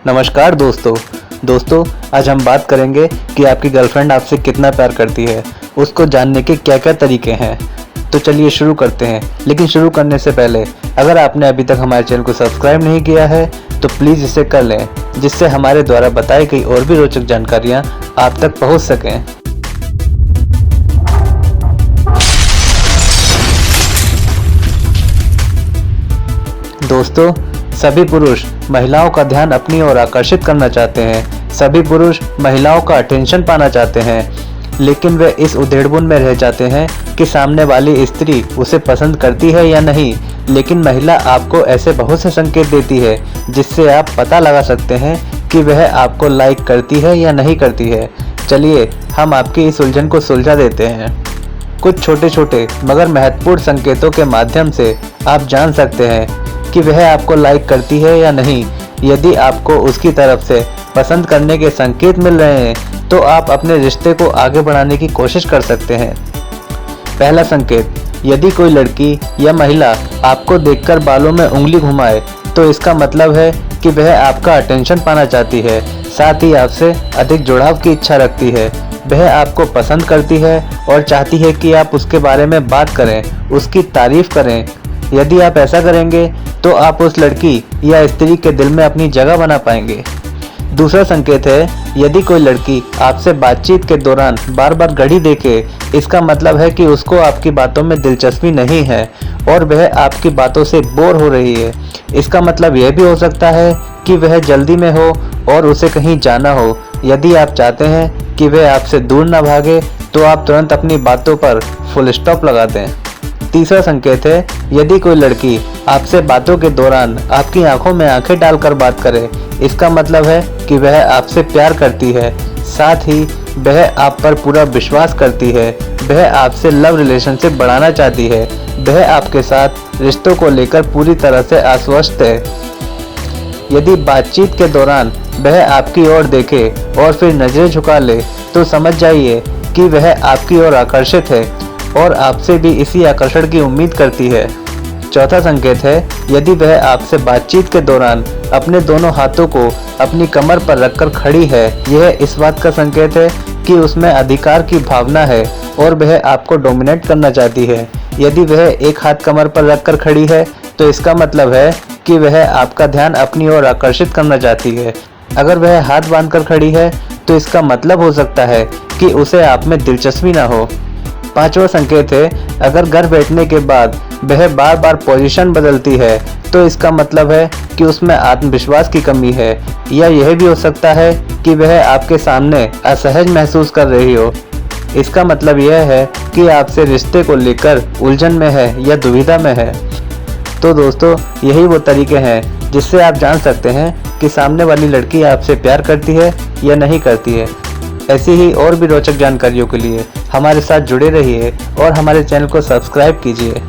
नमस्कार दोस्तों, आज हम बात करेंगे कि आपकी गर्लफ्रेंड आपसे कितना प्यार करती है, उसको जानने के क्या क्या तरीके हैं। तो चलिए शुरू करते हैं। लेकिन शुरू करने से पहले अगर आपने अभी तक हमारे चैनल को सब्सक्राइब नहीं किया है तो प्लीज़ इसे कर लें, जिससे हमारे द्वारा बताई गई और भी रोचक जानकारियाँ आप तक पहुँच सकें। दोस्तों, सभी पुरुष महिलाओं का ध्यान अपनी ओर आकर्षित करना चाहते हैं। सभी पुरुष महिलाओं का अटेंशन पाना चाहते हैं, लेकिन वे इस उधेड़बुन में रह जाते हैं कि सामने वाली स्त्री उसे पसंद करती है या नहीं। लेकिन महिला आपको ऐसे बहुत से संकेत देती है जिससे आप पता लगा सकते हैं कि वह आपको लाइक करती है या नहीं करती है। चलिए हम आपकी इस उलझन को सुलझा देते हैं। कुछ छोटे छोटे मगर महत्वपूर्ण संकेतों के माध्यम से आप जान सकते हैं कि वह आपको लाइक करती है या नहीं। यदि आपको उसकी तरफ से पसंद करने के संकेत मिल रहे हैं तो आप अपने रिश्ते को आगे बढ़ाने की कोशिश कर सकते हैं। पहला संकेत, यदि कोई लड़की या महिला आपको देखकर बालों में उंगली घुमाए तो इसका मतलब है कि वह आपका अटेंशन पाना चाहती है, साथ ही आपसे अधिक जुड़ाव की इच्छा रखती है। वह आपको पसंद करती है और चाहती है कि आप उसके बारे में बात करें, उसकी तारीफ करें। यदि आप ऐसा करेंगे तो आप उस लड़की या स्त्री के दिल में अपनी जगह बना पाएंगे। दूसरा संकेत है, यदि कोई लड़की आपसे बातचीत के दौरान बार बार घड़ी देखे, इसका मतलब है कि उसको आपकी बातों में दिलचस्पी नहीं है और वह आपकी बातों से बोर हो रही है। इसका मतलब यह भी हो सकता है कि वह जल्दी में हो और उसे कहीं जाना हो। यदि आप चाहते हैं कि वह आपसे दूर न भागे तो आप तुरंत अपनी बातों पर फुल स्टॉप लगा दें। तीसरा संकेत है, यदि कोई लड़की आपसे बातों के दौरान आपकी आंखों में आंखें डालकर बात करे, इसका मतलब है कि वह आपसे प्यार करती है, साथ ही वह आप पर पूरा विश्वास करती है। वह आपसे लव रिलेशनशिप बढ़ाना चाहती है। वह आपके साथ रिश्तों को लेकर पूरी तरह से आश्वस्त है। यदि बातचीत के दौरान वह आपकी ओर देखे और फिर नजरें झुका ले तो समझ जाइए कि वह आपकी ओर आकर्षित है और आपसे भी इसी आकर्षण की उम्मीद करती है। चौथा संकेत है, यदि वह आपसे बातचीत के दौरान अपने दोनों हाथों को अपनी कमर पर रखकर खड़ी है, यह इस बात का संकेत है कि उसमें अधिकार की भावना है और वह आपको डोमिनेट करना चाहती है। यदि वह एक हाथ कमर पर रखकर खड़ी है तो इसका मतलब है कि वह आपका ध्यान अपनी ओर आकर्षित करना चाहती है। अगर वह हाथ बांधकर खड़ी है तो इसका मतलब हो सकता है कि उसे आप में दिलचस्पी न हो। पांचवा संकेत है, अगर घर बैठने के बाद वह बार बार पोजीशन बदलती है तो इसका मतलब है कि उसमें आत्मविश्वास की कमी है, या यह भी हो सकता है कि वह आपके सामने असहज महसूस कर रही हो। इसका मतलब यह है कि आपसे रिश्ते को लेकर उलझन में है या दुविधा में है। तो दोस्तों, यही वो तरीके हैं जिससे आप जान सकते हैं कि सामने वाली लड़की आपसे प्यार करती है या नहीं करती है। ऐसी ही और भी रोचक जानकारियों के लिए हमारे साथ जुड़े रहिए और हमारे चैनल को सब्सक्राइब कीजिए।